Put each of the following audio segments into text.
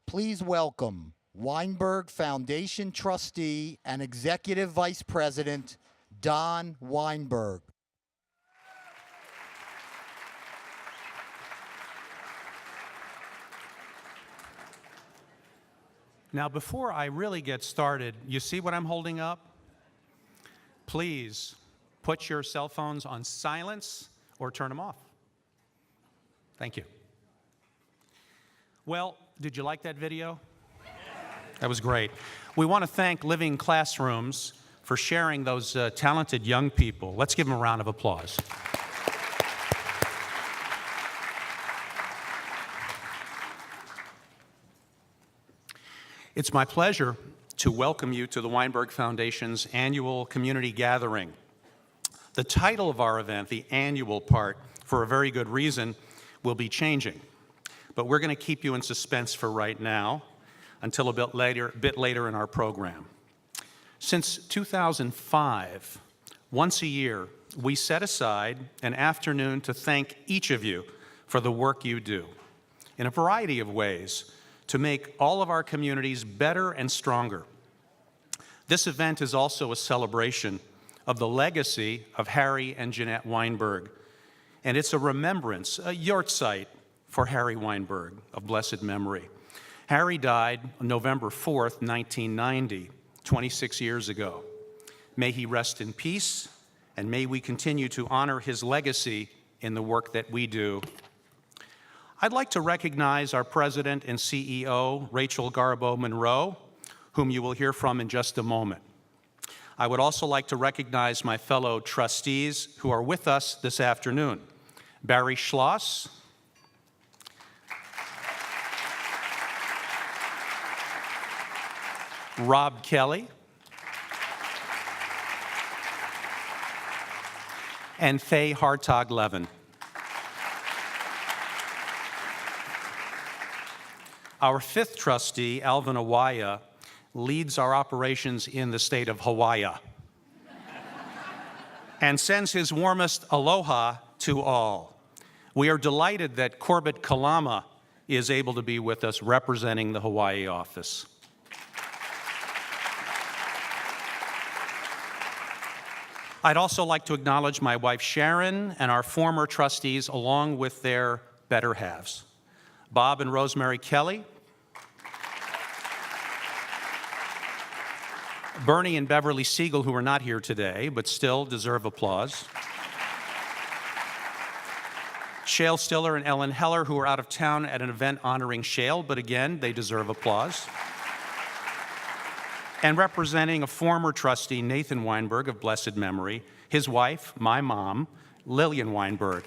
Please welcome Weinberg Foundation Trustee and Executive Vice President, Don Weinberg. Now, before I really get started, you see what I'm holding up? Please put your cell phones on silence or turn them off. Thank you. Well, did you like that video? That was great. We want to thank Living Classrooms for sharing those talented young people. Let's give them a round of applause. It's my pleasure to welcome you to the Weinberg Foundation's annual community gathering. The title of our event, the annual part, for a very good reason, will be changing. But we're going to keep you in suspense for right now until a bit later in our program. Since 2005, once a year, we set aside an afternoon to thank each of you for the work you do in a variety of ways to make all of our communities better and stronger. This event is also a celebration of the legacy of Harry and Jeanette Weinberg, and it's a remembrance, a yahrzeit for Harry Weinberg of blessed memory. Harry died November 4th, 1990, 26 years ago. May he rest in peace, and may we continue to honor his legacy in the work that we do. I'd like to recognize our President and CEO, Rachel Garbo-Monroe, whom you will hear from in just a moment. I would also like to recognize my fellow trustees who are with us this afternoon. Barry Schloss, Rob Kelly, and Faye Hartog-Levin. Our fifth trustee, Alvin Awaya, leads our operations in the state of Hawaii and sends his warmest aloha to all. We are delighted that Corbett Kalama is able to be with us representing the Hawaii office. I'd also like to acknowledge my wife Sharon and our former trustees along with their better halves. Bob and Rosemary Kelly, Bernie and Beverly Siegel, who are not here today, but still deserve applause. Shale Stiller and Ellen Heller, who are out of town at an event honoring Shale, but again, they deserve applause. And representing a former trustee, Nathan Weinberg of blessed memory, his wife, my mom, Lillian Weinberg.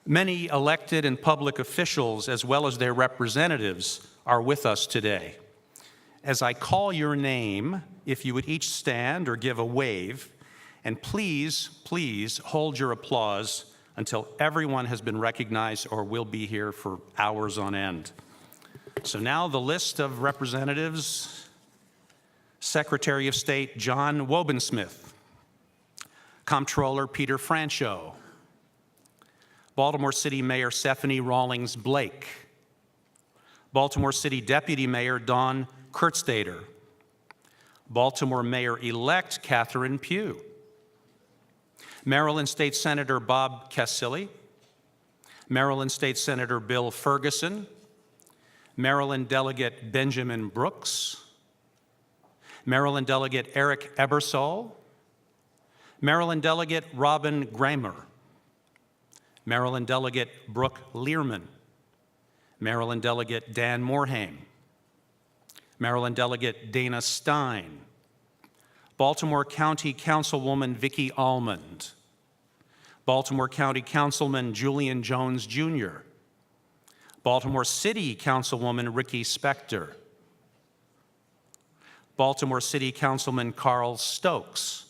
Many elected and public officials, as well as their representatives, are with us today. As I call your name, if you would each stand or give a wave, and please, please hold your applause until everyone has been recognized or will be here for hours on end. So now the list of representatives: Secretary of State John Wobensmith, Comptroller Peter Francho, Baltimore City Mayor Stephanie Rawlings Blake, Baltimore City Deputy Mayor Dawn Kurtzstader, Baltimore Mayor-elect Catherine Pugh, Maryland State Senator Bob Casilli, Maryland State Senator Bill Ferguson, Maryland Delegate Benjamin Brooks, Maryland Delegate Eric Ebersol, Maryland Delegate Robin Gramer, Maryland Delegate Brooke Learman, Maryland Delegate Dan Morhaime, Maryland Delegate Dana Stein, Baltimore County Councilwoman Vicki Almond, Baltimore County Councilman Julian Jones Jr., Baltimore City Councilwoman Ricky Spector, Baltimore City Councilman Carl Stokes,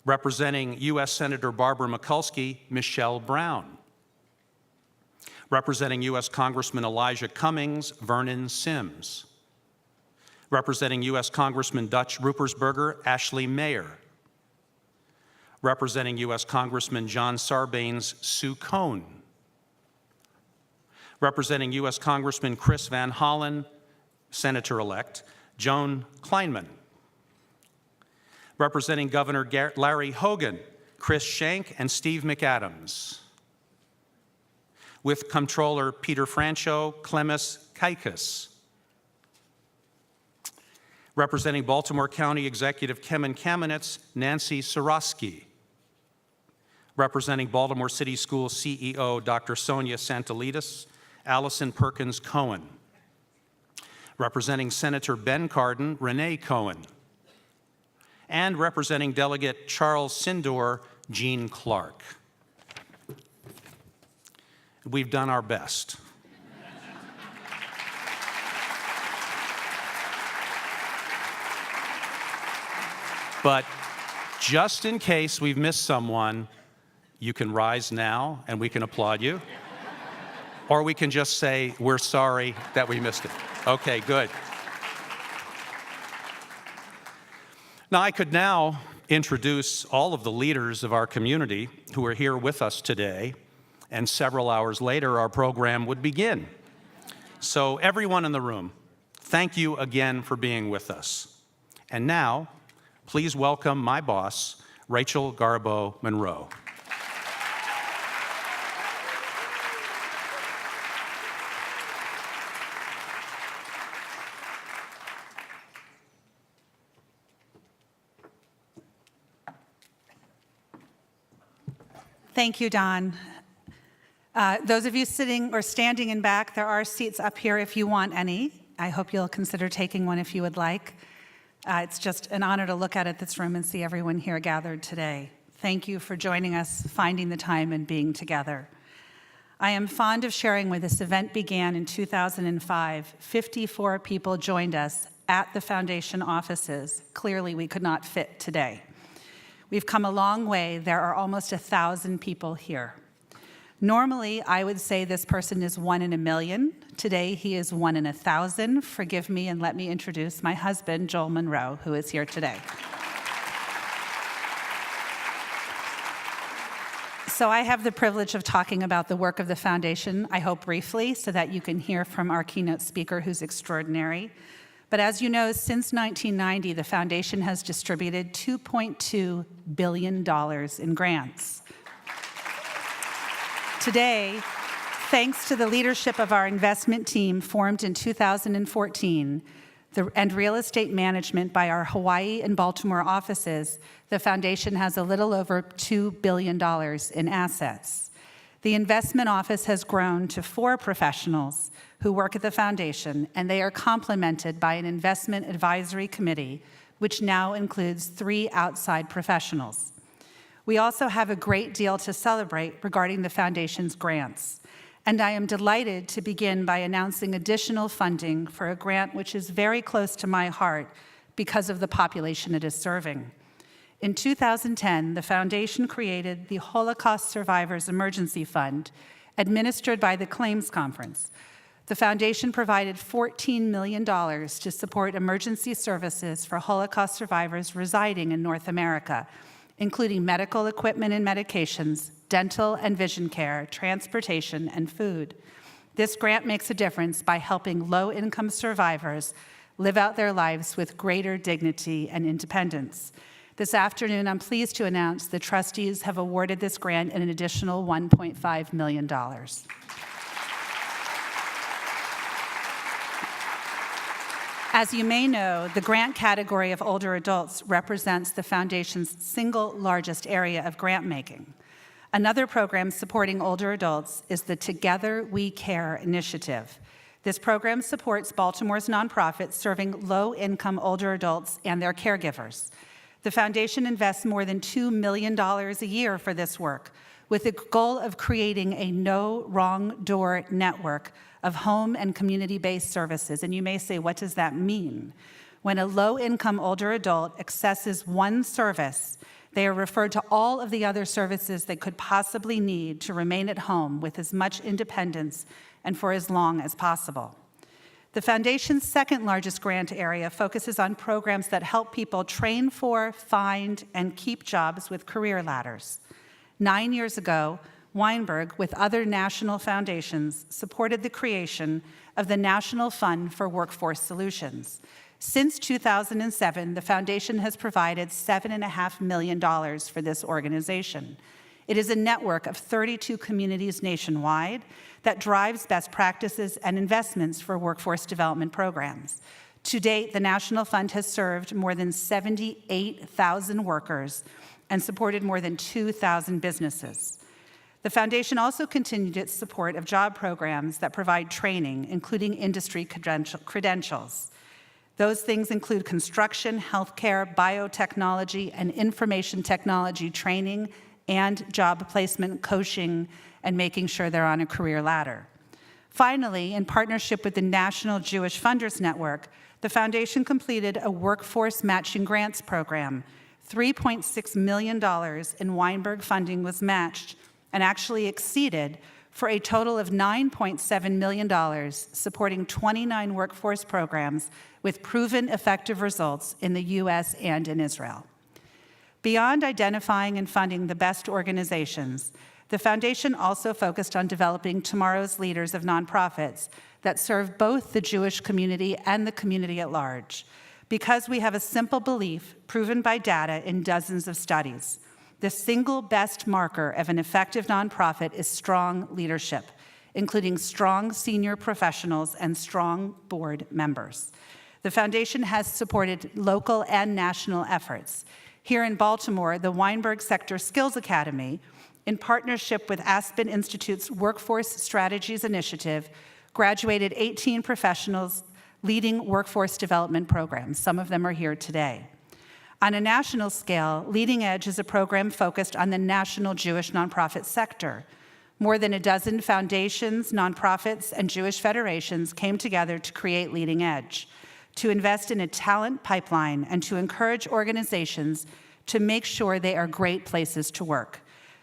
representing U.S. Senator Barbara Mikulski, Michelle Brown, representing U.S. Congressman Elijah Cummings, Vernon Sims, Representing U.S. Congressman Dutch Ruppersberger, Ashley Mayer. Representing U.S. Congressman John Sarbanes, Sue Cohn. Representing U.S. Congressman Chris Van Hollen, Senator-elect, Joan Kleinman. Representing Governor Larry Hogan, Chris Schenck and Steve McAdams. With Comptroller Peter Francho, Clemis Kaikis. Representing Baltimore County Executive Kemen Kamenetz, Nancy Sorosky. Representing Baltimore City Schools CEO Dr. Sonia Santelides, Allison Perkins Cohen. Representing Senator Ben Cardin, Renee Cohen. And representing Delegate Charles Sindor, Jean Clark. We've done our best. But just in case we've missed someone, you can rise now and we can applaud you. Or we can just say, we're sorry that we missed it. Okay, good. Now, I could now introduce all of the leaders of our community who are here with us today, and several hours later, our program would begin. So everyone in the room, thank you again for being with us. And now, please welcome my boss, Rachel Garbo Monroe. Thank you, Don. Those of you sitting or standing in back, there are seats up here if you want any. I hope you'll consider taking one if you would like. It's just an honor to look out at this room and see everyone here gathered today. Thank you for joining us, finding the time, and being together. I am fond of sharing when this event began in 2005. 54 people joined us at the foundation offices. Clearly, we could not fit today. We've come a long way. There are almost 1,000 people here. Normally, I would say this person is 1 in a million. Today, he is 1 in 1,000. Forgive me and let me introduce my husband, Joel Monroe, who is here today. So I have the privilege of talking about the work of the foundation, I hope briefly, so that you can hear from our keynote speaker, who's extraordinary. But as you know, since 1990, the foundation has distributed $2.2 billion in grants. Today, thanks to the leadership of our investment team formed in 2014 and real estate management by our Hawaii and Baltimore offices, the foundation has a little over $2 billion in assets. The investment office has grown to 4 professionals who work at the foundation, and they are complemented by an investment advisory committee, which now includes 3 outside professionals. We also have a great deal to celebrate regarding the foundation's grants, and I am delighted to begin by announcing additional funding for a grant which is very close to my heart because of the population it is serving. In 2010, the foundation created the Holocaust Survivors Emergency Fund, administered by the Claims Conference. The foundation provided $14 million to support emergency services for Holocaust survivors residing in North America, including medical equipment and medications, dental and vision care, transportation, and food. This grant makes a difference by helping low-income survivors live out their lives with greater dignity and independence. This afternoon, I'm pleased to announce the trustees have awarded this grant an additional $1.5 million. As you may know, the grant category of older adults represents the foundation's single largest area of grant making. Another program supporting older adults is the Together We Care initiative. This program supports Baltimore's nonprofits serving low-income older adults and their caregivers. The foundation invests more than $2 million a year for this work, with the goal of creating a no wrong door network of home and community-based services. And you may say, what does that mean? When a low-income older adult accesses one service, they are referred to all of the other services they could possibly need to remain at home with as much independence and for as long as possible. The foundation's second largest grant area focuses on programs that help people train for, find, and keep jobs with career ladders. 9 years ago, Weinberg, with other national foundations, supported the creation of the National Fund for Workforce Solutions. Since 2007, the foundation has provided $7.5 million for this organization. It is a network of 32 communities nationwide that drives best practices and investments for workforce development programs. To date, the National Fund has served more than 78,000 workers and supported more than 2,000 businesses. The foundation also continued its support of job programs that provide training, including industry credentials. Those things include construction, healthcare, biotechnology, and information technology training, and job placement coaching, and making sure they're on a career ladder. Finally, in partnership with the National Jewish Funders Network, the foundation completed a workforce matching grants program. $3.6 million in Weinberg funding was matched and actually exceeded for a total of $9.7 million, supporting 29 workforce programs with proven effective results in the U.S. and in Israel. Beyond identifying and funding the best organizations, the foundation also focused on developing tomorrow's leaders of nonprofits that serve both the Jewish community and the community at large. Because we have a simple belief, proven by data in dozens of studies, the single best marker of an effective nonprofit is strong leadership, including strong senior professionals and strong board members. The foundation has supported local and national efforts. Here in Baltimore, the Weinberg Sector Skills Academy, in partnership with Aspen Institute's Workforce Strategies Initiative, graduated 18 professionals leading workforce development programs. Some of them are here today. On a national scale, Leading Edge is a program focused on the national Jewish nonprofit sector. More than a dozen foundations, nonprofits, and Jewish federations came together to create Leading Edge, to invest in a talent pipeline and to encourage organizations to make sure they are great places to work.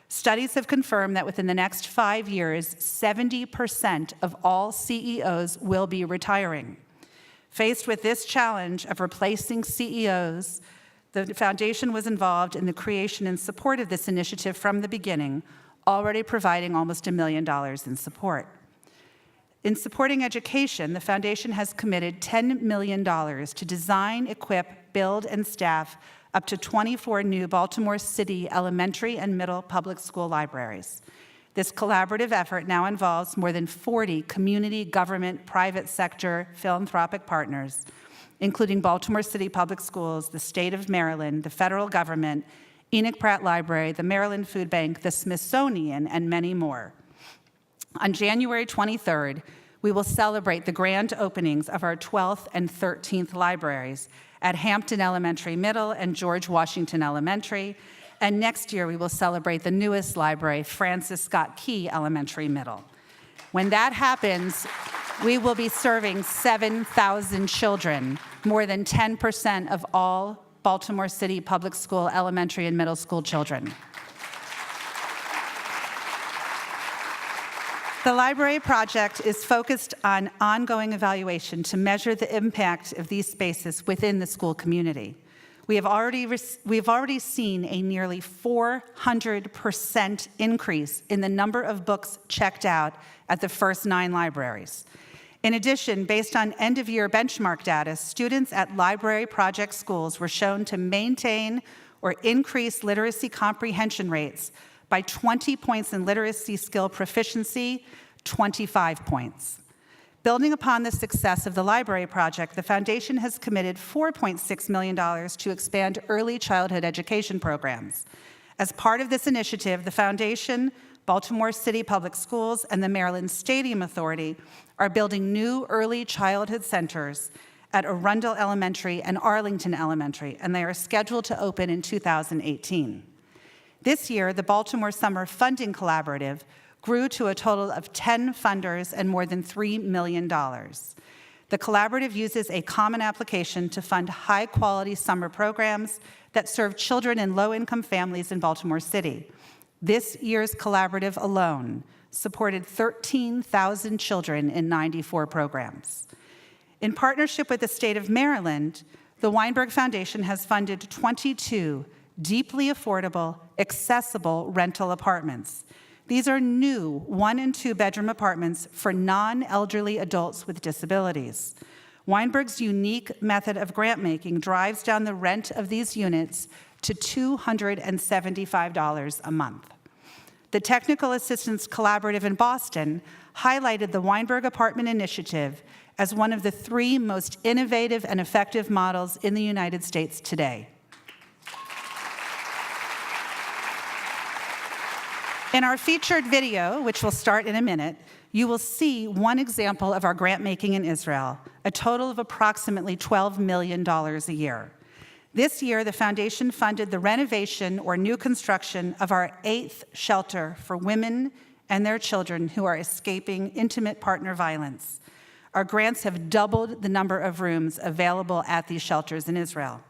Studies have confirmed that within the next 5 years, 70% of all CEOs will be retiring. Faced with this challenge of replacing CEOs, the foundation was involved in the creation and support of this initiative from the beginning, already providing almost $1 million in support. In supporting education, the foundation has committed $10 million to design, equip, build, and staff up to 24 new Baltimore City elementary and middle public school libraries. This collaborative effort now involves more than 40 community, government, private sector, philanthropic partners, including Baltimore City Public Schools, the state of Maryland, the federal government, Enoch Pratt Library, the Maryland Food Bank, the Smithsonian, and many more. On January 23rd, we will celebrate the grand openings of our 12th and 13th libraries at Hampton Elementary Middle and George Washington Elementary, and next year we will celebrate the newest library, Francis Scott Key Elementary Middle. When that happens, we will be serving 7,000 children, more than 10% of all Baltimore City Public School elementary and middle school children. The library project is focused on ongoing evaluation to measure the impact of these spaces within the school community. We have already seen a nearly 400% increase in the number of books checked out at the first 9 libraries. In addition, based on end-of-year benchmark data, students at library project schools were shown to maintain or increase literacy comprehension rates by 20 points in literacy skill proficiency, 25 points. Building upon the success of the library project, the foundation has committed $4.6 million to expand early childhood education programs. As part of this initiative, the foundation, Baltimore City Public Schools, and the Maryland Stadium Authority are building new early childhood centers at Arundel Elementary and Arlington Elementary, and they are scheduled to open in 2018. This year, the Baltimore Summer Funding Collaborative grew to a total of 10 funders and more than $3 million. The collaborative uses a common application to fund high-quality summer programs that serve children in low-income families in Baltimore City. This year's collaborative alone supported 13,000 children in 94 programs. In partnership with the state of Maryland, the Weinberg Foundation has funded 22 deeply affordable, accessible rental apartments. These are new 1- and 2-bedroom apartments for non-elderly adults with disabilities. Weinberg's unique method of grant making drives down the rent of these units to $275 a month. The Technical Assistance Collaborative in Boston highlighted the Weinberg Apartment Initiative as one of the 3 most innovative and effective models in the United States today. In our featured video, which will start in a minute, you will see one example of our grant making in Israel, a total of approximately $12 million a year. This year, the foundation funded the renovation or new construction of our 8th shelter for women and their children who are escaping intimate partner violence. Our grants have doubled the number of rooms available at these shelters in Israel.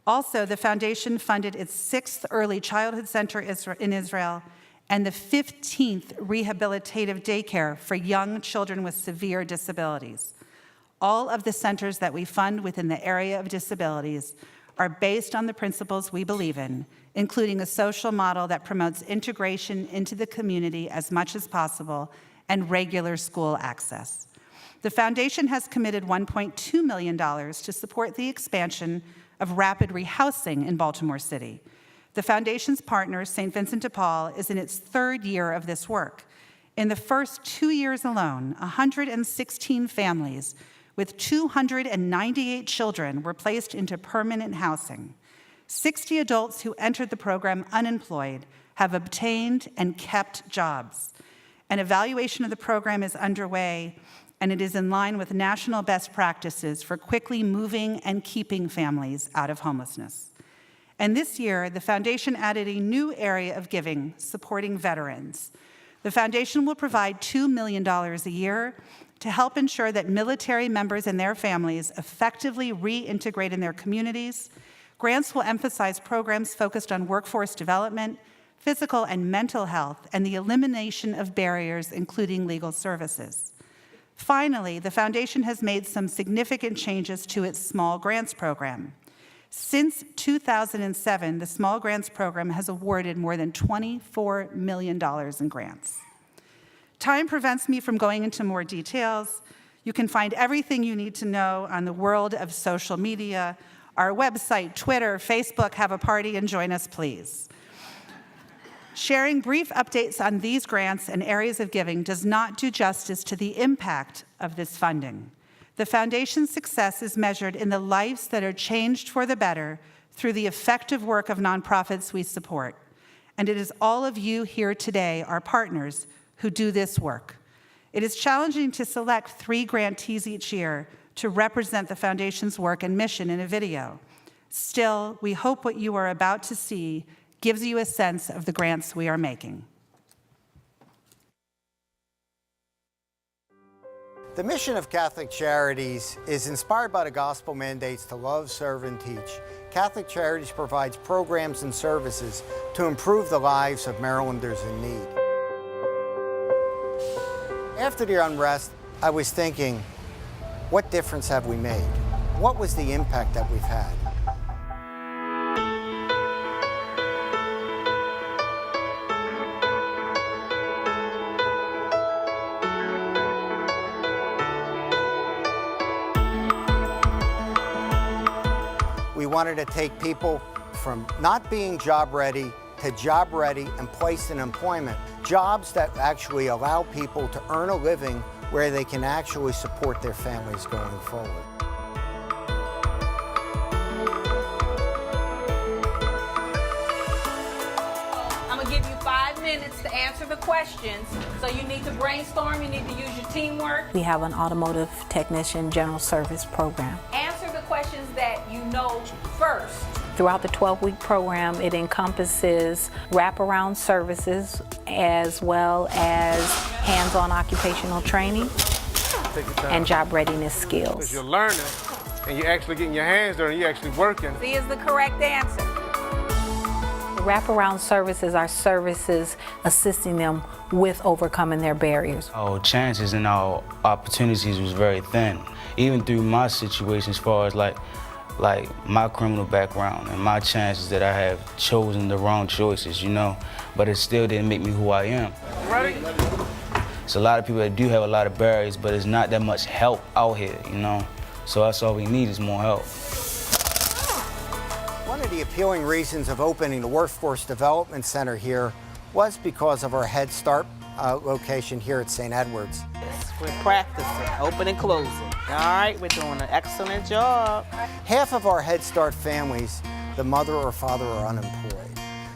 Also, the foundation funded its 6th early childhood center in Israel and the 15th rehabilitative daycare for young children with severe disabilities. All of the centers that we fund within the area of disabilities are based on the principles we believe in, including a social model that promotes integration into the community as much as possible and regular school access. The foundation has committed $1.2 million to support the expansion of rapid rehousing in Baltimore City. The foundation's partner, St. Vincent de Paul, is in its 3rd year of this work. In the first 2 years alone, 116 families with 298 children were placed into permanent housing. 60 adults who entered the program unemployed have obtained and kept jobs. An evaluation of the program is underway, and it is in line with national best practices for quickly moving and keeping families out of homelessness. And this year, the foundation added a new area of giving, supporting veterans. The foundation will provide $2 million a year to help ensure that military members and their families effectively reintegrate in their communities. Grants will emphasize programs focused on workforce development, physical and mental health, and the elimination of barriers, including legal services. Finally, the foundation has made some significant changes to its small grants program. Since 2007, the Small Grants Program has awarded more than $24 million in grants. Time prevents me from going into more details. You can find everything you need to know on the world of social media, our website, Twitter, Facebook. Have a party and join us, please. Sharing brief updates on these grants and areas of giving does not do justice to the impact of this funding. The foundation's success is measured in the lives that are changed for the better through the effective work of nonprofits we support. And it is all of you here today, our partners, who do this work. It is challenging to select 3 grantees each year to represent the foundation's work and mission in a video. Still, we hope what you are about to see gives you a sense of the grants we are making. The mission of Catholic Charities is inspired by the gospel mandates to love, serve, and teach. Catholic Charities provides programs and services to improve the lives of Marylanders in need. After the unrest, I was thinking, what difference have we made? What was the impact that we've had? We wanted to take people from not being job ready to job ready and placed in employment. Jobs that actually allow people to earn a living where they can actually support their families going forward. I'm gonna give you 5 minutes to answer the questions. So you need to brainstorm, you need to use your teamwork. We have an automotive technician general service program. Answer the questions that you know first. Throughout the 12-week program, it encompasses wraparound services as well as hands-on occupational training and job readiness skills. Because you're learning and you're actually getting your hands dirty, you're actually working. C is the correct answer. Wraparound services are services assisting them with overcoming their barriers. Our chances and our opportunities was very thin. even through my situation as far as like my criminal background and my chances that I have chosen the wrong choices, you know, but it still didn't make me who I am. Ready? It's a lot of people that do have a lot of barriers, but it's not that much help out here, you know, so that's all we need is more help. One of the appealing reasons of opening the Workforce Development Center here was because of our Head Start location here at St. Edward's. We're practicing, open and closing. All right, we're doing an excellent job. Half of our Head Start families, the mother or father are unemployed.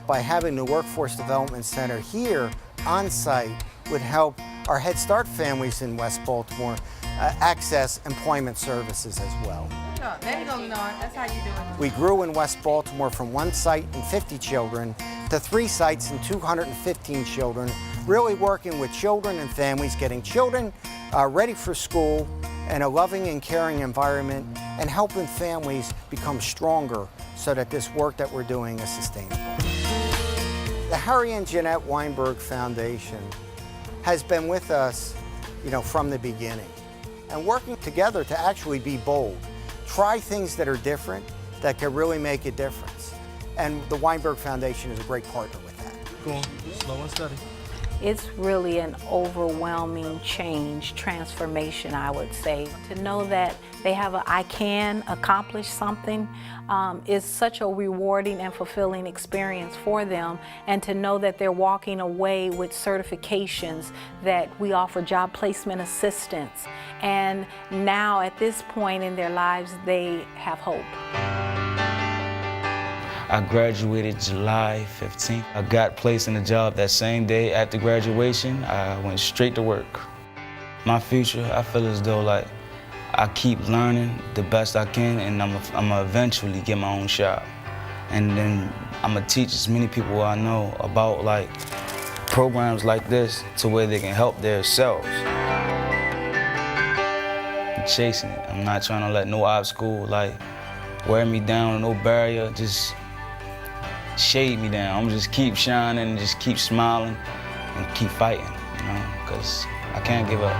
By having the Workforce Development Center here on site would help our Head Start families in West Baltimore access employment services as well. There you go, Lenore. That's how you do it. We grew in West Baltimore from one site and 50 children to 3 sites and 215 children, really working with children and families, getting children ready for school in a loving and caring environment, and helping families become stronger so that this work that we're doing is sustainable. The Harry and Jeanette Weinberg Foundation has been with us, you know, from the beginning, and working together to actually be bold, try things that are different, that can really make a difference. And the Weinberg Foundation is a great partner with that. Go on, slow and steady. It's really an overwhelming change, transformation, I would say. To know that they have I can accomplish something is such a rewarding and fulfilling experience for them. And to know that they're walking away with certifications, that we offer job placement assistance. And now at this point in their lives, they have hope. I graduated July 15th. I got placed in a job that same day after graduation. I went straight to work. My future, I feel as though like I keep learning the best I can, and I'm gonna eventually get my own shop. And then I'm gonna teach as many people I know about like programs like this to where they can help themselves. I'm chasing it. I'm not trying to let no obstacle like wear me down, no barrier, just shade me down. I'm just keep shining and just keep smiling and keep fighting, you know, because I can't give up.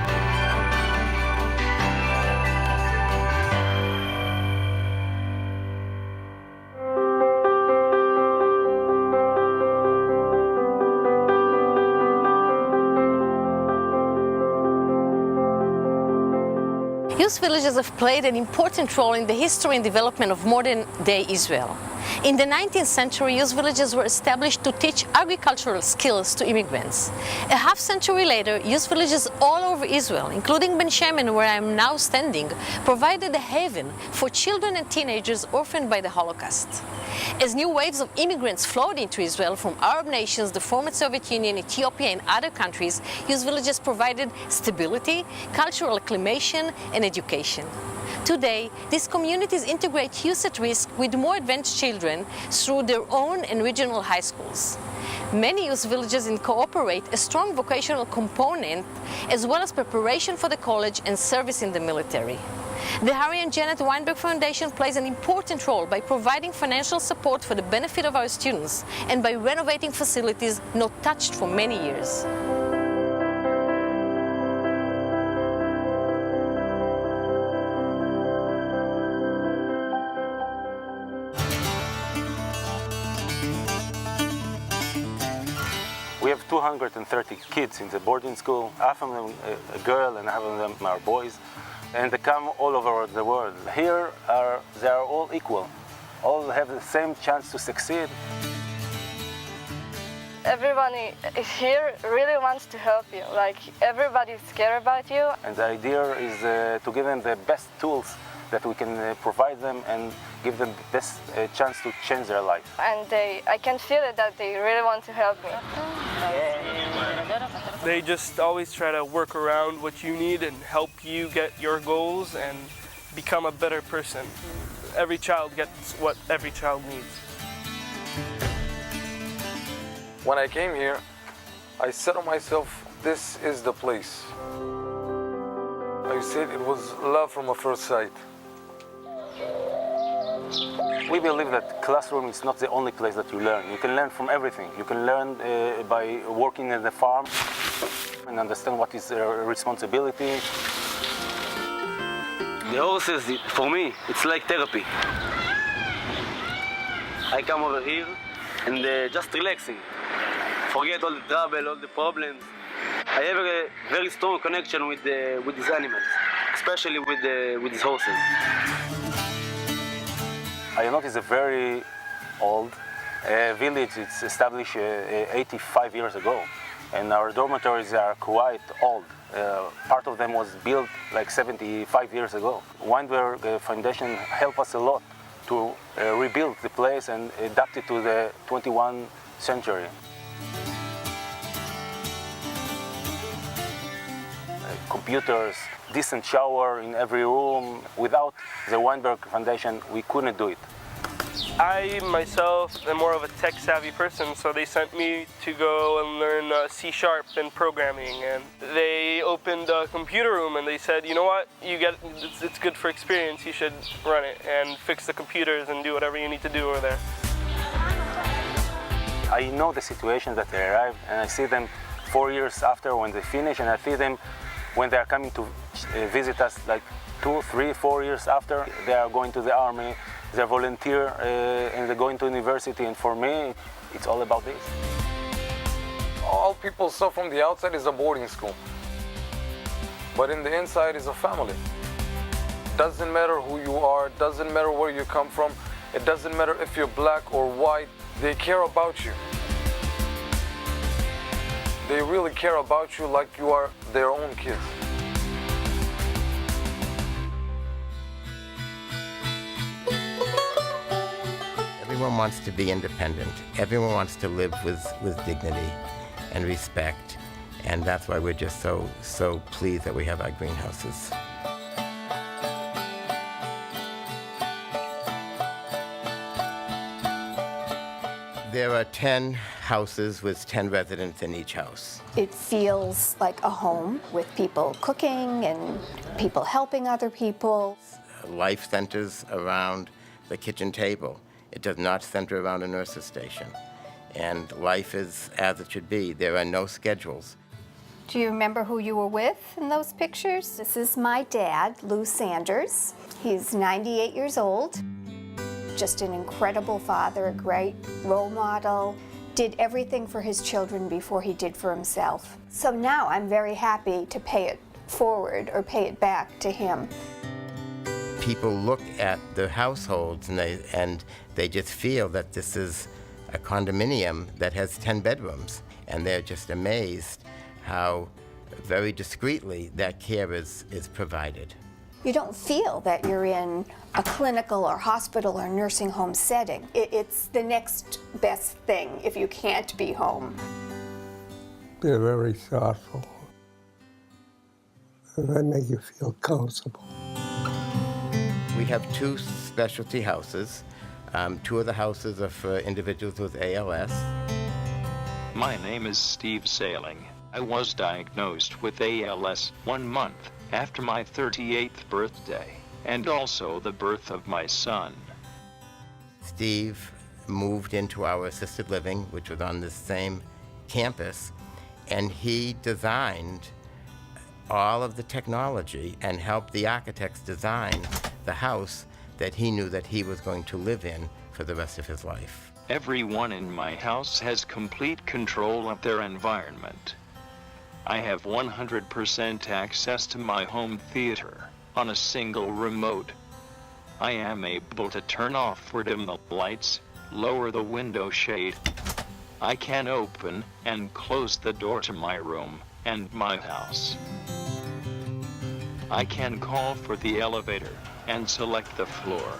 Youth villages have played an important role in the history and development of modern-day Israel. In the 19th century, youth villages were established to teach agricultural skills to immigrants. A half-century later, youth villages all over Israel, including Ben Shemen, where I am now standing, provided a haven for children and teenagers orphaned by the Holocaust. As new waves of immigrants flowed into Israel from Arab nations, the former Soviet Union, Ethiopia, and other countries, youth villages provided stability, cultural acclimation, and education. Today, these communities integrate youth at risk with more advanced children through their own and regional high schools. Many youth villages incorporate a strong vocational component as well as preparation for the college and service in the military. The Harry and Janet Weinberg Foundation plays an important role by providing financial support for the benefit of our students and by renovating facilities not touched for many years. We have 230 kids in the boarding school, half of them a girl and half of them are boys, and they come all over the world. Here, they are all equal, all have the same chance to succeed. Everyone here really wants to help you, like everybody's scared about you. And the idea is to give them the best tools that we can provide them and give them the best chance to change their life. And I can feel it that they really want to help me. They just always try to work around what you need and help you get your goals and become a better person. Every child gets what every child needs. When I came here, I said to myself, this is the place. I said it was love from a first sight. We believe that classroom is not the only place that you learn. You can learn from everything. You can learn by working in the farm and understand what is responsibility. The horses, for me, it's like therapy. I come over here and just relaxing. Forget all the trouble, all the problems. I have a very strong connection with these animals, especially with these horses. Annuali is a very old village. It's established 85 years ago, and our dormitories are quite old. Part of them was built like 75 years ago. Weinberg Foundation helped us a lot to rebuild the place and adapt it to the 21st century. Computers, decent shower in every room. Without the Weinberg Foundation, we couldn't do it. I myself am more of a tech-savvy person, so they sent me to go and learn C# and programming. And they opened a computer room and they said, you know what, it's good for experience, you should run it and fix the computers and do whatever you need to do over there. I know the situation that they arrive, and I see them 4 years after when they finish, and I see them when they are coming to visit us like 2, 3, 4 years after. They are going to the army, they volunteer, and they're going to university, and for me, it's all about this. All people saw from the outside is a boarding school, but in the inside is a family. Doesn't matter who you are, doesn't matter where you come from, it doesn't matter if you're black or white, they care about you. They really care about you like you are their own kids. Everyone wants to be independent. Everyone wants to live with dignity and respect. And that's why we're just so pleased that we have our greenhouses. There are 10 houses with 10 residents in each house. It feels like a home with people cooking and people helping other people. Life centers around the kitchen table. It does not center around a nurse's station. And life is as it should be. There are no schedules. Do you remember who you were with in those pictures? This is my dad, Lou Sanders. He's 98 years old. Just an incredible father, a great role model, did everything for his children before he did for himself. So now I'm very happy to pay it forward or pay it back to him. People look at the households and they just feel that this is a condominium that has 10 bedrooms. And they're just amazed how very discreetly that care is provided. You don't feel that you're in a clinical or hospital or nursing home setting. It's the next best thing if you can't be home. They're very thoughtful. And they make you feel comfortable. We have 2 specialty houses. 2 of the houses are for individuals with ALS. My name is Steve Sailing. I was diagnosed with ALS 1 month after my 38th birthday, and also the birth of my son. Steve moved into our assisted living, which was on the same campus, and he designed all of the technology and helped the architects design the house that he knew that he was going to live in for the rest of his life. Everyone in my house has complete control of their environment. I have 100% access to my home theater on a single remote. I am able to turn off or dim the lights, lower the window shade. I can open and close the door to my room and my house. I can call for the elevator and select the floor.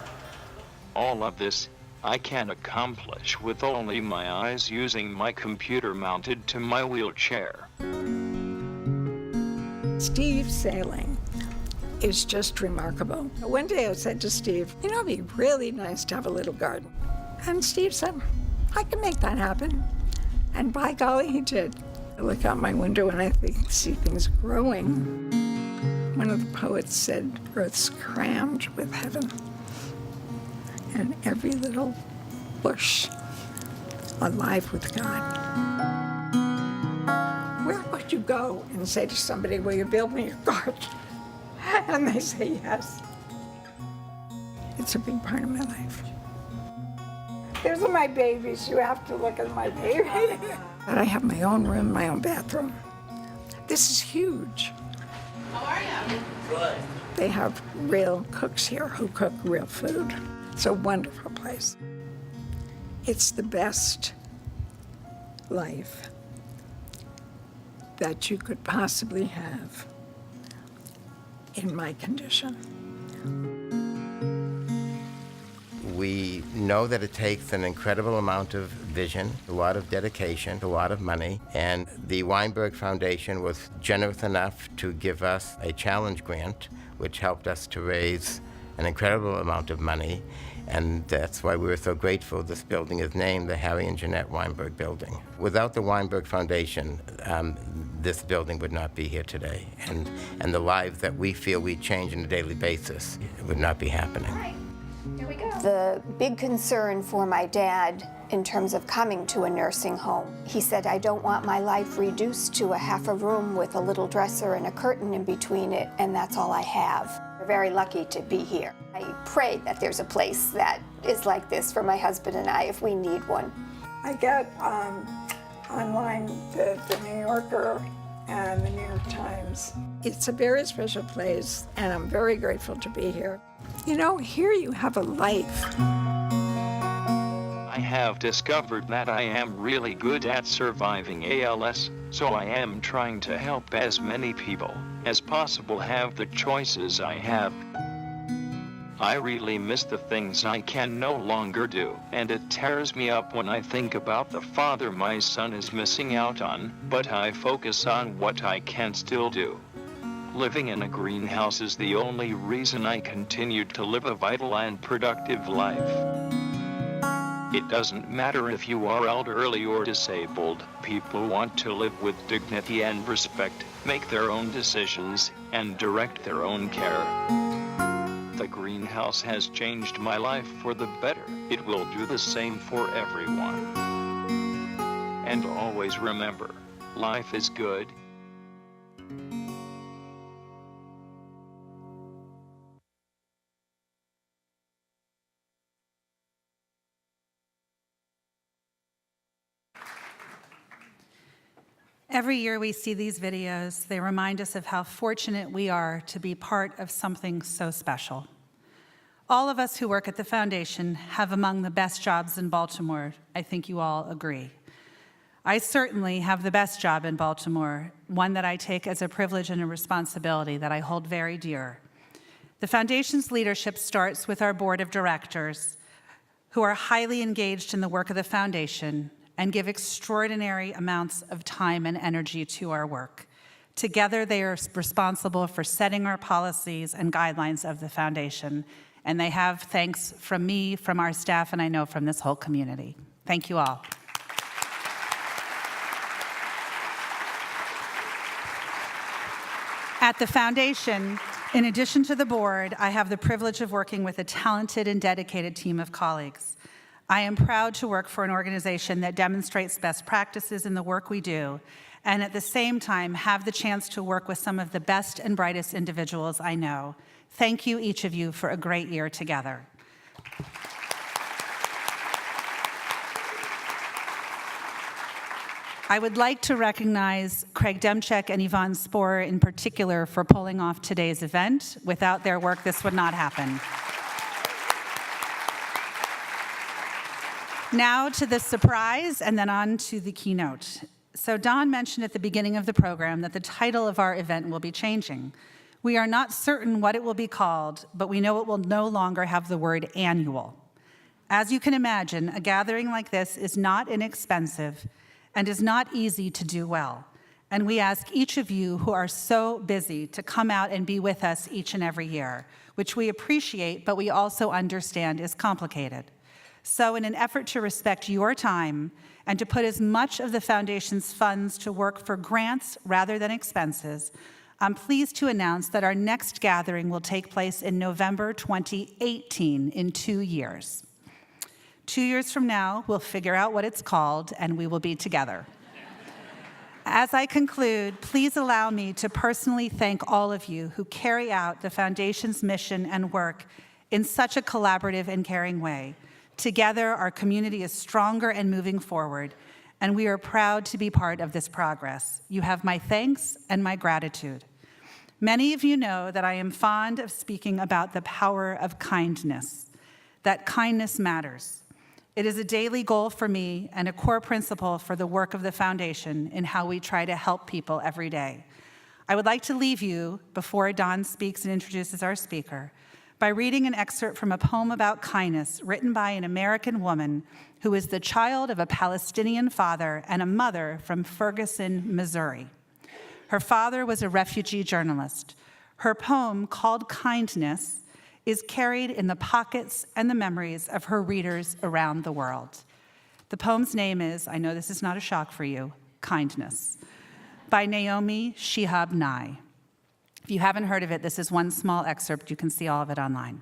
All of this I can accomplish with only my eyes using my computer mounted to my wheelchair. Steve Sailing is just remarkable. One day I said to Steve, you know, it'd be really nice to have a little garden. And Steve said, I can make that happen. And by golly, he did. I look out my window and I see things growing. One of the poets said, earth's crammed with heaven. And every little bush alive with God. Where would you go and say to somebody, will you build me a garden? And they say yes. It's a big part of my life. These are my babies. You have to look at my babies. But I have my own room, my own bathroom. This is huge. How are you? Good. They have real cooks here who cook real food. It's a wonderful place. It's the best life that you could possibly have in my condition. We know that it takes an incredible amount of vision, a lot of dedication, a lot of money, and the Weinberg Foundation was generous enough to give us a challenge grant, which helped us to raise an incredible amount of money, and that's why we were so grateful this building is named the Harry and Jeanette Weinberg Building. Without the Weinberg Foundation, this building would not be here today, and the lives that we feel we change on a daily basis would not be happening. Here we go. The big concern for my dad in terms of coming to a nursing home, he said, I don't want my life reduced to a half a room with a little dresser and a curtain in between it, and that's all I have. We're very lucky to be here. I pray that there's a place that is like this for my husband and I if we need one. I get online the New Yorker and the New York Times. It's a very special place, and I'm very grateful to be here. You know, here you have a life. I have discovered that I am really good at surviving ALS, so I am trying to help as many people as possible have the choices I have. I really miss the things I can no longer do, and it tears me up when I think about the father my son is missing out on, but I focus on what I can still do. Living in a greenhouse is the only reason I continued to live a vital and productive life. It doesn't matter if you are elderly or disabled, people want to live with dignity and respect, make their own decisions, and direct their own care. The greenhouse has changed my life for the better. It will do the same for everyone. And always remember, life is good. Every year we see these videos, they remind us of how fortunate we are to be part of something so special. All of us who work at the foundation have among the best jobs in Baltimore. I think you all agree. I certainly have the best job in Baltimore, one that I take as a privilege and a responsibility that I hold very dear. The foundation's leadership starts with our board of directors, who are highly engaged in the work of the foundation and give extraordinary amounts of time and energy to our work. Together, they are responsible for setting our policies and guidelines of the foundation, and they have thanks from me, from our staff, and I know from this whole community. Thank you all. At the foundation, in addition to the board, I have the privilege of working with a talented and dedicated team of colleagues. I am proud to work for an organization that demonstrates best practices in the work we do, and at the same time have the chance to work with some of the best and brightest individuals I know. Thank you, each of you, for a great year together. I would like to recognize Craig Demchek and Yvonne Sporer in particular for pulling off today's event. Without their work, this would not happen. Now to the surprise, and then on to the keynote. So Don mentioned at the beginning of the program that the title of our event will be changing. We are not certain what it will be called, but we know it will no longer have the word annual. As you can imagine, a gathering like this is not inexpensive and is not easy to do well. And we ask each of you who are so busy to come out and be with us each and every year, which we appreciate, but we also understand is complicated. So in an effort to respect your time and to put as much of the foundation's funds to work for grants rather than expenses, I'm pleased to announce that our next gathering will take place in November 2018, in 2 years. 2 years from now, we'll figure out what it's called, and we will be together. As I conclude, please allow me to personally thank all of you who carry out the foundation's mission and work in such a collaborative and caring way. Together, our community is stronger and moving forward, and we are proud to be part of this progress. You have my thanks and my gratitude. Many of you know that I am fond of speaking about the power of kindness, that kindness matters. It is a daily goal for me and a core principle for the work of the foundation in how we try to help people every day. I would like to leave you, before Don speaks and introduces our speaker, by reading an excerpt from a poem about kindness written by an American woman who is the child of a Palestinian father and a mother from Ferguson, Missouri. Her father was a refugee journalist. Her poem, called Kindness, is carried in the pockets and the memories of her readers around the world. The poem's name is, I know this is not a shock for you, Kindness, by Naomi Shihab Nye. If you haven't heard of it, this is one small excerpt. You can see all of it online.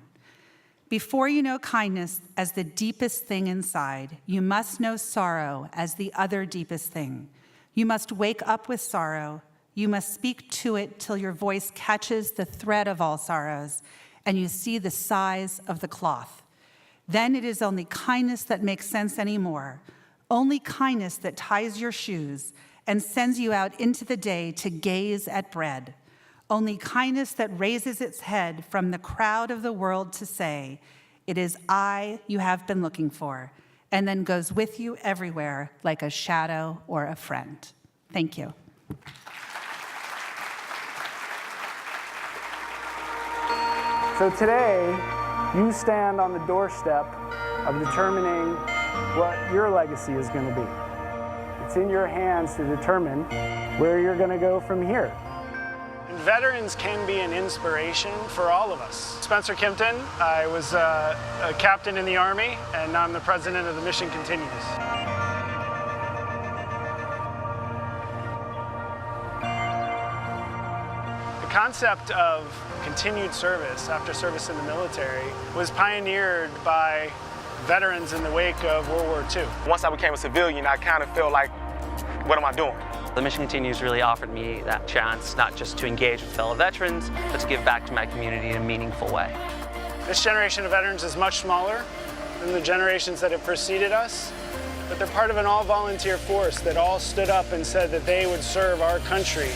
Before you know kindness as the deepest thing inside, you must know sorrow as the other deepest thing. You must wake up with sorrow. You must speak to it till your voice catches the thread of all sorrows and you see the size of the cloth. Then it is only kindness that makes sense anymore, only kindness that ties your shoes and sends you out into the day to gaze at bread. Only kindness that raises its head from the crowd of the world to say, it is I you have been looking for, and then goes with you everywhere like a shadow or a friend. Thank you. So today, you stand on the doorstep of determining what your legacy is going to be. It's in your hands to determine where you're going to go from here. Veterans can be an inspiration for all of us. Spencer Kimpton, I was a captain in the Army, and now I'm the president of the Mission Continues. The concept of continued service after service in the military was pioneered by veterans in the wake of World War II. Once I became a civilian, I kind of felt like, what am I doing? The Mission Continues really offered me that chance, not just to engage with fellow veterans, but to give back to my community in a meaningful way. This generation of veterans is much smaller than the generations that have preceded us, but they're part of an all-volunteer force that all stood up and said that they would serve our country.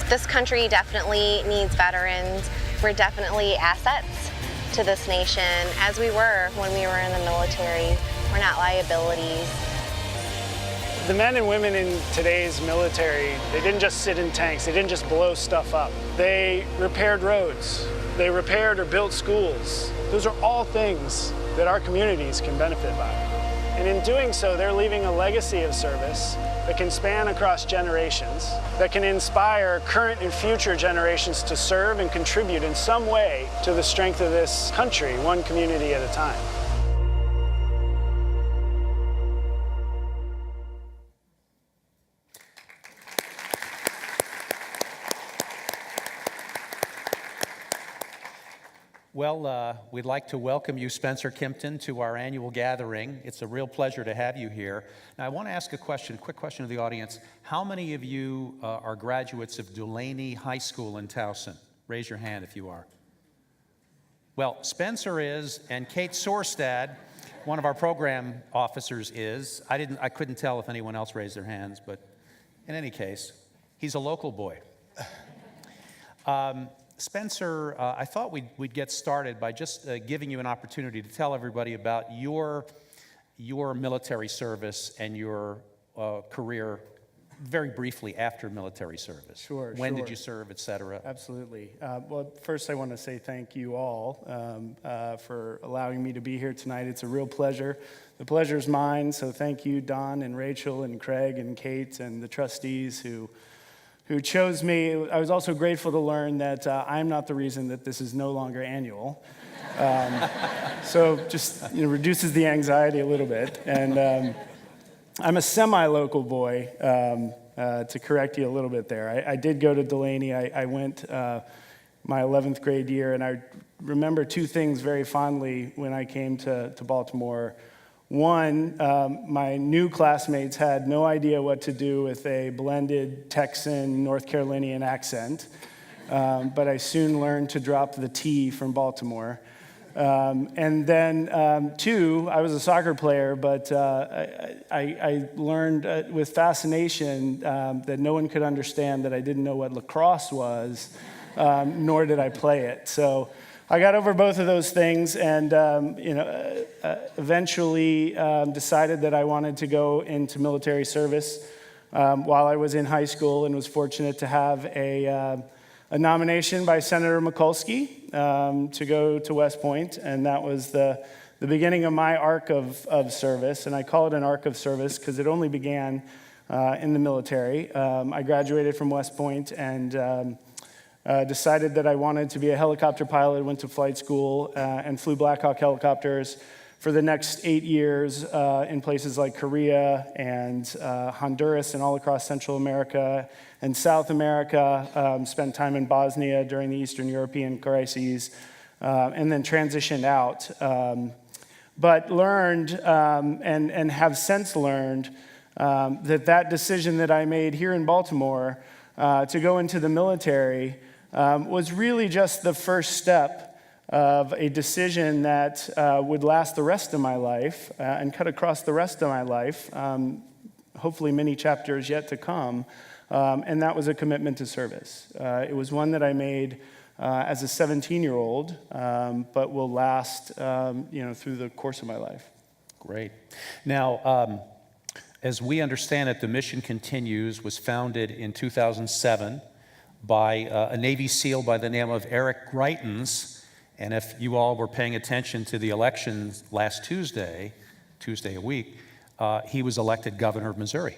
This country definitely needs veterans. We're definitely assets to this nation, as we were when we were in the military. We're not liabilities. The men and women in today's military, they didn't just sit in tanks, they didn't just blow stuff up. They repaired roads, they repaired or built schools. Those are all things that our communities can benefit by. And in doing so, they're leaving a legacy of service that can span across generations, that can inspire current and future generations to serve and contribute in some way to the strength of this country, one community at a time. Well, we'd like to welcome you, Spencer Kimpton, to our annual gathering. It's a real pleasure to have you here. Now, I want to ask a quick question of the audience. How many of you are graduates of Dulaney High School in Towson? Raise your hand if you are. Well, Spencer is, and Kate Sorstad, one of our program officers, is. I couldn't tell if anyone else raised their hands, but in any case, he's a local boy. Spencer, I thought we'd get started by just giving you an opportunity to tell everybody about your military service and your career very briefly after military service. Sure. When did you serve, et cetera? Absolutely. Well, first I want to say thank you all for allowing me to be here tonight. It's a real pleasure. The pleasure's mine, so thank you, Don and Rachel and Craig and Kate and the trustees who chose me. I was also grateful to learn that I'm not the reason that this is no longer annual. So just reduces the anxiety a little bit. And I'm a semi-local boy, to correct you a little bit there. I did go to Dulaney. I went my 11th grade year, and I remember two things very fondly when I came to Baltimore. One, my new classmates had no idea what to do with a blended Texan, North Carolinian accent, but I soon learned to drop the T from Baltimore. And then two, I was a soccer player, but I learned with fascination that no one could understand that I didn't know what lacrosse was, nor did I play it. So I got over both of those things and eventually decided that I wanted to go into military service while I was in high school, and was fortunate to have a nomination by Senator Mikulski to go to West Point, and that was the beginning of my arc of service. And I call it an arc of service because it only began in the military. I graduated from West Point and decided that I wanted to be a helicopter pilot, went to flight school and flew Black Hawk helicopters for the next 8 years in places like Korea and Honduras and all across Central America and South America, spent time in Bosnia during the Eastern European crises, and then transitioned out. But learned and have since learned that decision that I made here in Baltimore to go into the military was really just the first step of a decision that would last the rest of my life and cut across the rest of my life, hopefully many chapters yet to come, and that was a commitment to service. It was one that I made as a 17-year-old, but will last through the course of my life. Great. Now, as we understand it, the Mission Continues was founded in 2007 by a Navy SEAL by the name of Eric Greitens. And if you all were paying attention to the elections last Tuesday a week, he was elected governor of Missouri.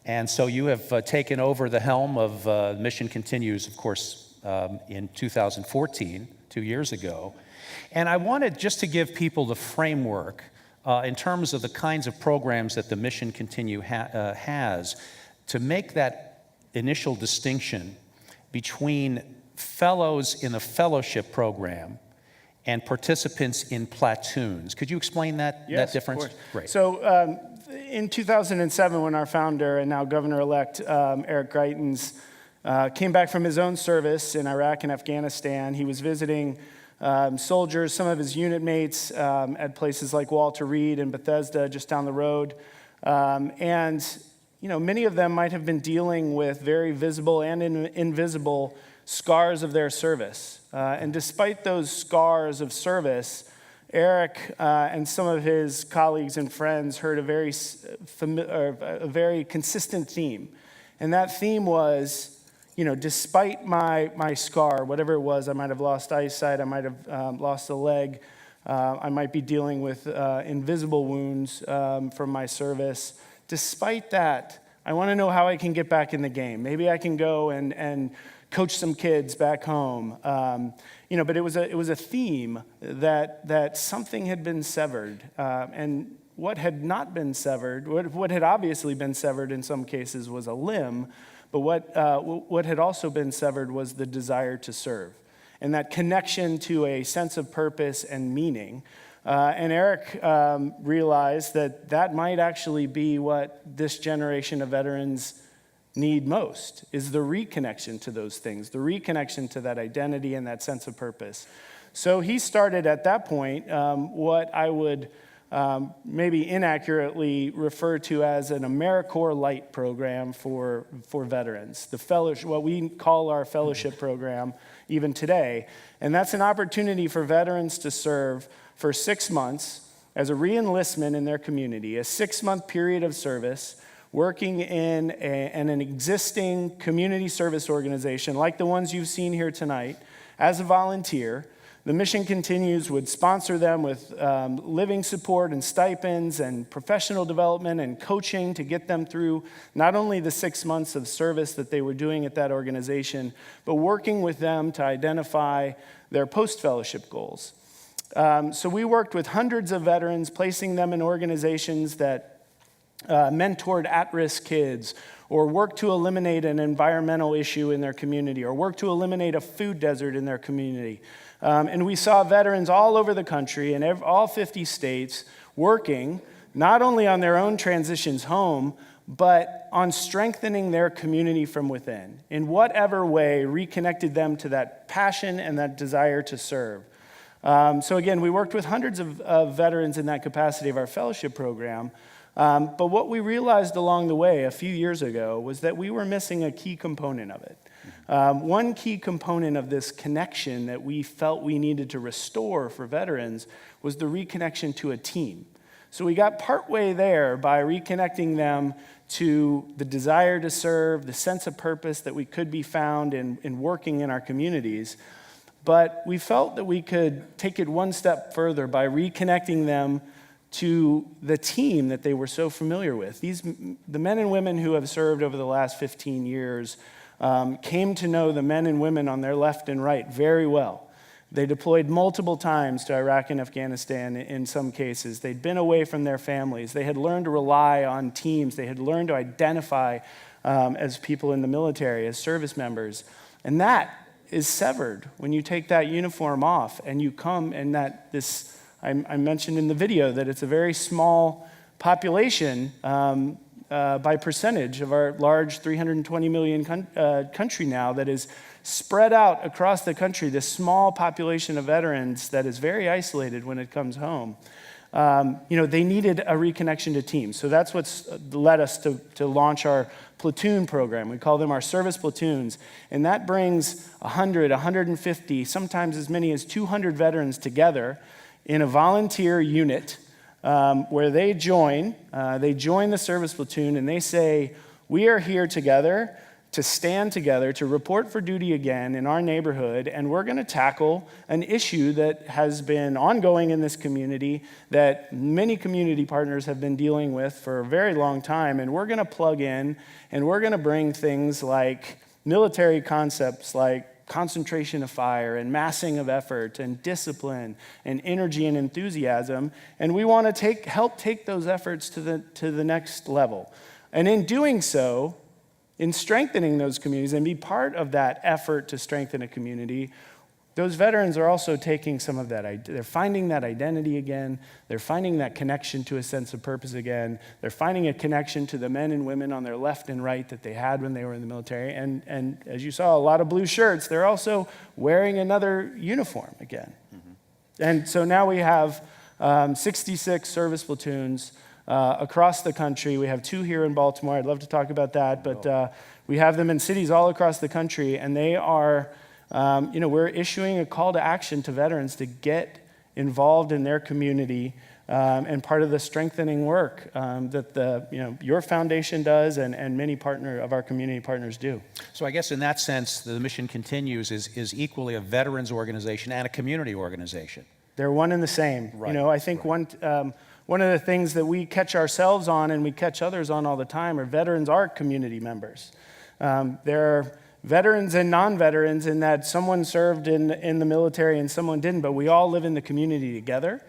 And so you have taken over the helm of Mission Continues, of course, in 2014, 2 years ago. And I wanted just to give people the framework in terms of the kinds of programs that the Mission Continue has to make that initial distinction between fellows in a fellowship program and participants in platoons. Could you explain that difference? Of course. Great. So in 2007, when our founder and now governor-elect Eric Greitens came back from his own service in Iraq and Afghanistan, he was visiting soldiers, some of his unit mates at places like Walter Reed and Bethesda just down the road. Many of them might have been dealing with very visible and invisible scars of their service. And despite those scars of service, Eric and some of his colleagues and friends heard a very consistent theme. And that theme was, despite my scar, whatever it was, I might have lost eyesight, I might have lost a leg, I might be dealing with invisible wounds from my service. Despite that, I want to know how I can get back in the game. Maybe I can go and coach some kids back home. But it was a theme that something had been severed, and what had not been severed, what had obviously been severed in some cases was a limb, but what had also been severed was the desire to serve, and that connection to a sense of purpose and meaning. And Eric realized that might actually be what this generation of veterans need most, is the reconnection to those things, the reconnection to that identity and that sense of purpose. So he started at that point what I would maybe inaccurately refer to as an AmeriCorps Light program for veterans, the fellowship, what we call our fellowship program even today. And that's an opportunity for veterans to serve for 6 months as a re-enlistment in their community, a 6-month period of service, working in an existing community service organization like the ones you've seen here tonight as a volunteer. The Mission Continues would sponsor them with living support and stipends and professional development and coaching to get them through not only the 6 months of service that they were doing at that organization, but working with them to identify their post-fellowship goals. So we worked with hundreds of veterans, placing them in organizations that mentored at-risk kids, or worked to eliminate an environmental issue in their community, or worked to eliminate a food desert in their community. And we saw veterans all over the country in all 50 states working not only on their own transitions home, but on strengthening their community from within, in whatever way reconnected them to that passion and that desire to serve. So again, we worked with hundreds of veterans in that capacity of our fellowship program. But what we realized along the way a few years ago was that we were missing a key component of it. One key component of this connection that we felt we needed to restore for veterans was the reconnection to a team. So we got partway there by reconnecting them to the desire to serve, the sense of purpose that we could be found in working in our communities. But we felt that we could take it one step further by reconnecting them to the team that they were so familiar with. The men and women who have served over the last 15 years came to know the men and women on their left and right very well. They deployed multiple times to Iraq and Afghanistan in some cases. They'd been away from their families. They had learned to rely on teams. They had learned to identify as people in the military, as service members. And that is severed when you take that uniform off and you come and I mentioned in the video that it's a very small population by percentage of our large 320 million country now that is spread out across the country, this small population of veterans that is very isolated when it comes home. They needed a reconnection to teams. So that's what's led us to launch our platoon program. We call them our service platoons. And that brings 100, 150, sometimes as many as 200 veterans together in a volunteer unit where they join the service platoon and they say, we are here together to stand together, to report for duty again in our neighborhood, and we're going to tackle an issue that has been ongoing in this community that many community partners have been dealing with for a very long time, and we're going to plug in, and we're going to bring things like military concepts like concentration of fire and massing of effort and discipline and energy and enthusiasm, and we want to help take those efforts to the next level. And in doing so, in strengthening those communities and be part of that effort to strengthen a community, those veterans are also taking some of that. They're finding that identity again. They're finding that connection to a sense of purpose again. They're finding a connection to the men and women on their left and right that they had when they were in the military. And as you saw, a lot of blue shirts. They're also wearing another uniform again. Mm-hmm. And so now we have 66 service platoons across the country. We have 2 here in Baltimore. I'd love to talk about that, but we have them in cities all across the country, and they are, we're issuing a call to action to veterans to get involved in their community and part of the strengthening work that your foundation does and many of our community partners do. So I guess in that sense, the Mission Continues is equally a veterans organization and a community organization. They're one and the same. Right. I think one of the things that we catch ourselves on and we catch others on all the time are veterans are community members. There are veterans and non-veterans in that someone served in the military and someone didn't, but we all live in the community together.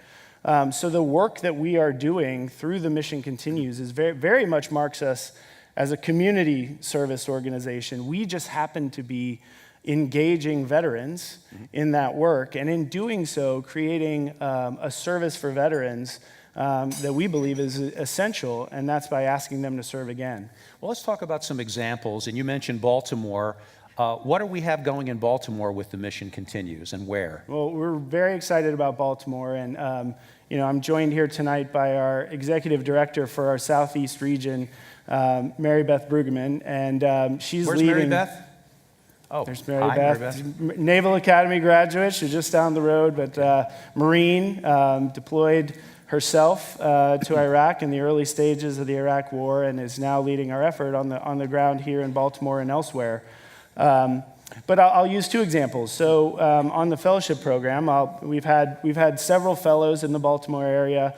So the work that we are doing through the Mission Continues is very, very much marks us as a community service organization. We just happen to be engaging veterans in that work, and in doing so, creating a service for veterans that we believe is essential, and that's by asking them to serve again. Well, let's talk about some examples, and you mentioned Baltimore. What do we have going in Baltimore with the Mission Continues, and where? Well, we're very excited about Baltimore, and I'm joined here tonight by our executive director for our Southeast region, Mary Beth Brueggemann, and she's Where's leading. Mary Beth? Oh, there's Mary hi, Beth. Mary Beth. Naval Academy graduate. She's just down the road, but Marine, deployed herself to Iraq in the early stages of the Iraq War, and is now leading our effort on the ground here in Baltimore and elsewhere. But I'll use 2 examples. So on the fellowship program, we've had several fellows in the Baltimore area.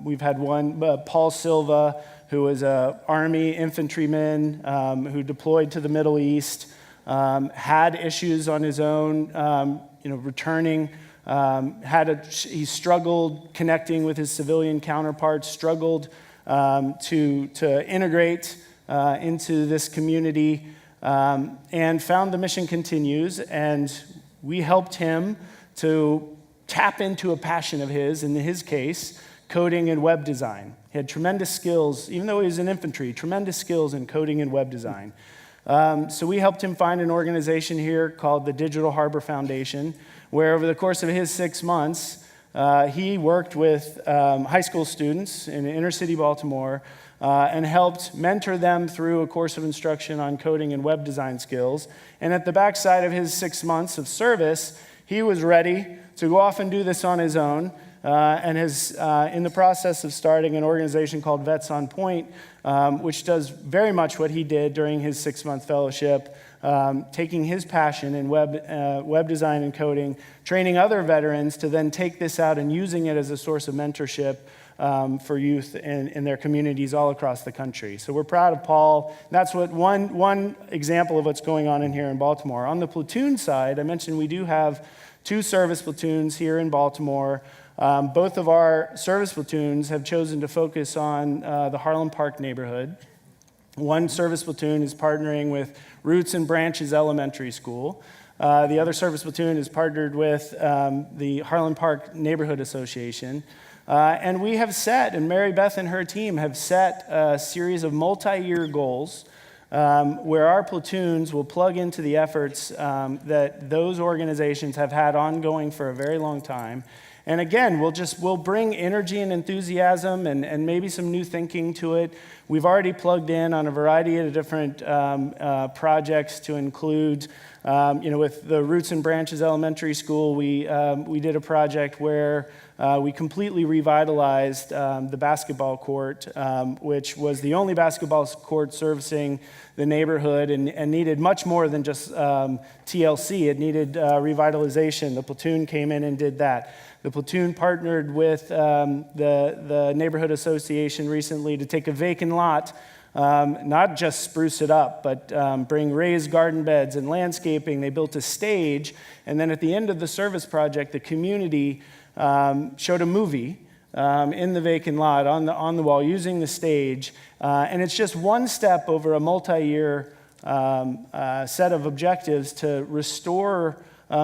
We've had one, Paul Silva, who was an Army infantryman who deployed to the Middle East, had issues on his own, returning. He struggled connecting with his civilian counterparts, struggled to integrate into this community, and found the mission continues. And we helped him to tap into a passion of his, in his case, coding and web design. He had tremendous skills, even though he was in infantry, tremendous skills in coding and web design. So we helped him find an organization here called the Digital Harbor Foundation, where over the course of his 6 months, he worked with high school students in inner city Baltimore and helped mentor them through a course of instruction on coding and web design skills. And at the backside of his 6 months of service, he was ready to go off and do this on his own, and is in the process of starting an organization called Vets on Point, which does very much what he did during his 6-month fellowship, taking his passion in web design and coding, training other veterans to then take this out and using it as a source of mentorship for youth in their communities all across the country. So we're proud of Paul. That's what one example of what's going on in here in Baltimore. On the platoon side, I mentioned we do have 2 service platoons here in Baltimore. Both of our service platoons have chosen to focus on the Harlem Park neighborhood. One service platoon is partnering with Roots and Branches Elementary School. The other service platoon is partnered with the Harlem Park Neighborhood Association. And we have set, and Mary Beth and her team have set a series of multi-year goals where our platoons will plug into the efforts that those organizations have had ongoing for a very long time. And again, we'll bring energy and enthusiasm and maybe some new thinking to it. We've already plugged in on a variety of different projects to include, with the Roots and Branches Elementary School, we did a project where we completely revitalized the basketball court, which was the only basketball court servicing the neighborhood and needed much more than just TLC. It needed revitalization. The platoon came in and did that. The platoon partnered with the Neighborhood Association recently to take a vacant lot, not just spruce it up, but bring raised garden beds and landscaping. They built a stage, and then at the end of the service project, the community showed a movie in the vacant lot on the wall using the stage. And it's just one step over a multi-year set of objectives to restore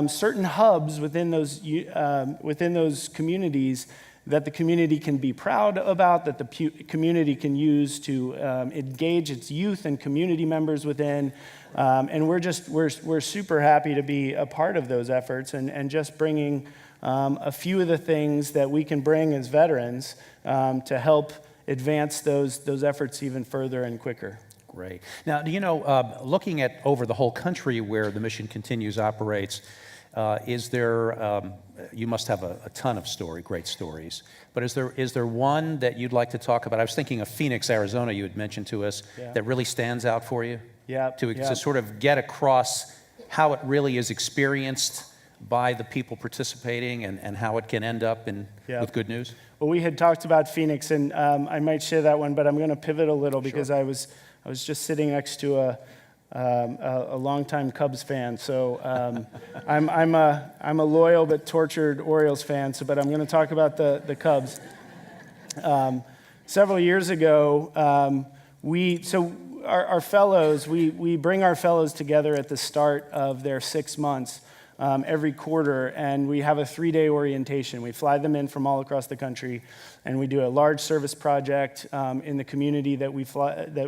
certain hubs within those communities that the community can be proud about, that the community can use to engage its youth and community members within. And we're super happy to be a part of those efforts and just bringing a few of the things that we can bring as veterans to help advance those efforts even further and quicker. Great. Now, looking at over the whole country where the Mission Continues operates, is there, you must have a ton of great stories, but is there one that you'd like to talk about? I was thinking of Phoenix, Arizona, you had mentioned to us, that really stands out for you? Yeah. To sort of get across how it really is experienced by the people participating and how it can end up with good news? Well, we had talked about Phoenix, and I might share that one, but I'm going to pivot a little because I was just sitting next to a longtime Cubs fan, so I'm a loyal but tortured Orioles fan. But I'm going to talk about the Cubs. Several years ago, our fellows, we bring our fellows together at the start of their 6 months. Every quarter, and we have a 3-day orientation. We fly them in from all across the country, and we do a large service project in the community that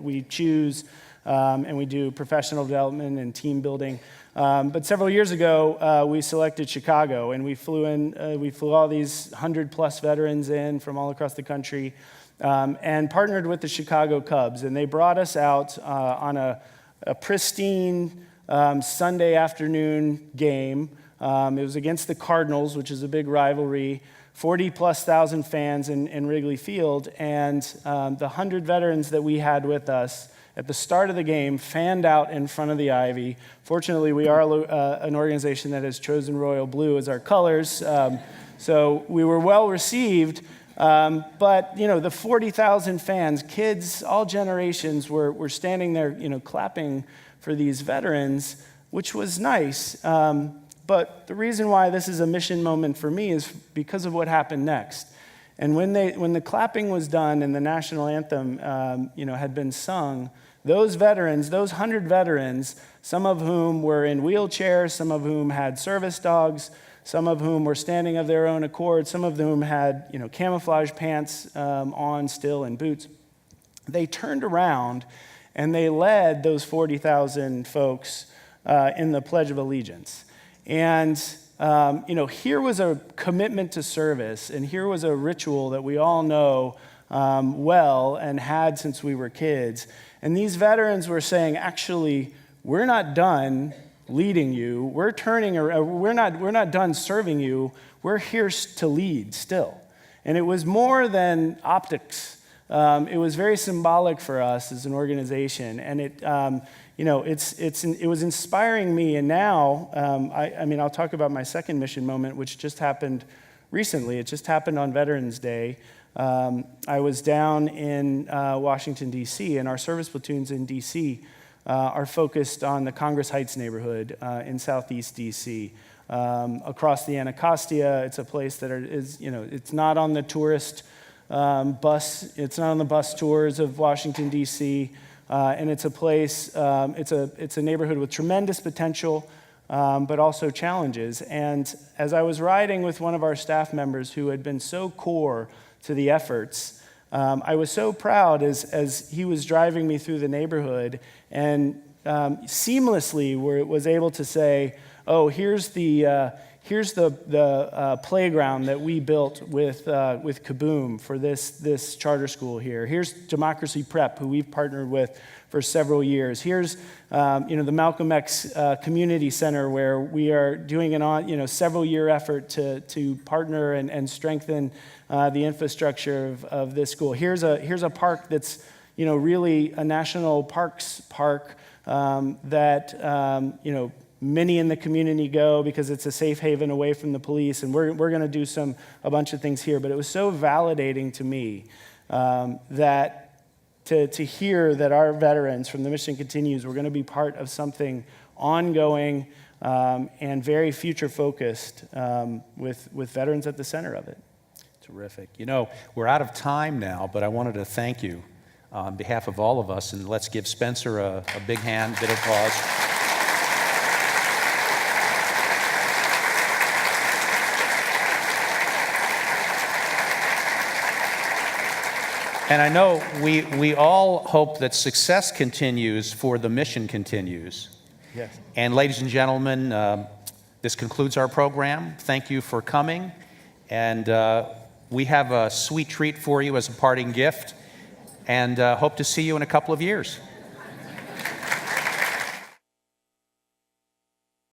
we choose, and we do professional development and team building. But several years ago, we selected Chicago, and we flew all these 100+ veterans in from all across the country, and partnered with the Chicago Cubs, and they brought us out on a pristine Sunday afternoon game. It was against the Cardinals, which is a big rivalry. 40,000+ fans in Wrigley Field, and the 100 veterans that we had with us at the start of the game fanned out in front of the ivy. Fortunately, we are an organization that has chosen royal blue as our colors, so we were well received. But the 40,000 fans, kids, all generations, were standing there, clapping for these veterans, which was nice. But the reason why this is a mission moment for me is because of what happened next. And when the clapping was done and the national anthem, had been sung, those veterans, those 100 veterans, some of whom were in wheelchairs, some of whom had service dogs, some of whom were standing of their own accord, some of whom had, camouflage pants on still and boots. They turned around and they led those 40,000 folks in the Pledge of Allegiance. And, here was a commitment to service, and here was a ritual that we all know well and had since we were kids. And these veterans were saying, actually, we're not done leading you. We're not done serving you. We're here to lead still. And it was more than optics. It was very symbolic for us as an organization, and it was inspiring me. And now, I'll talk about my second mission moment, which just happened recently. It just happened on Veterans Day. I was down in Washington, D.C., and our service platoons in D.C. Are focused on the Congress Heights neighborhood in southeast D.C. Across the Anacostia, it's a place that it's not on the tourist bus. It's not on the bus tours of Washington, D.C., and it's a place, it's a neighborhood with tremendous potential, but also challenges. And as I was riding with one of our staff members who had been so core to the efforts, I was so proud as he was driving me through the neighborhood and seamlessly was able to say, oh, here's the playground that we built with Kaboom for this charter school here. Here's Democracy Prep, who we've partnered with for several years. Here's the Malcolm X Community Center, where we are doing several-year effort to partner and strengthen the infrastructure of this school. Here's a park that's really a national parks park that many in the community go because it's a safe haven away from the police, and we're going to do a bunch of things here. But it was so validating to me that to hear that our veterans from the Mission Continues were going to be part of something ongoing and very future-focused with veterans at the center of it. Terrific. We're out of time now, but I wanted to thank you on behalf of all of us, and let's give Spencer a big hand, bit of applause. And I know we all hope that success continues for the mission continues. Yes. And ladies and gentlemen, this concludes our program. Thank you for coming. And we have a sweet treat for you as a parting gift, and hope to see you in a couple of years.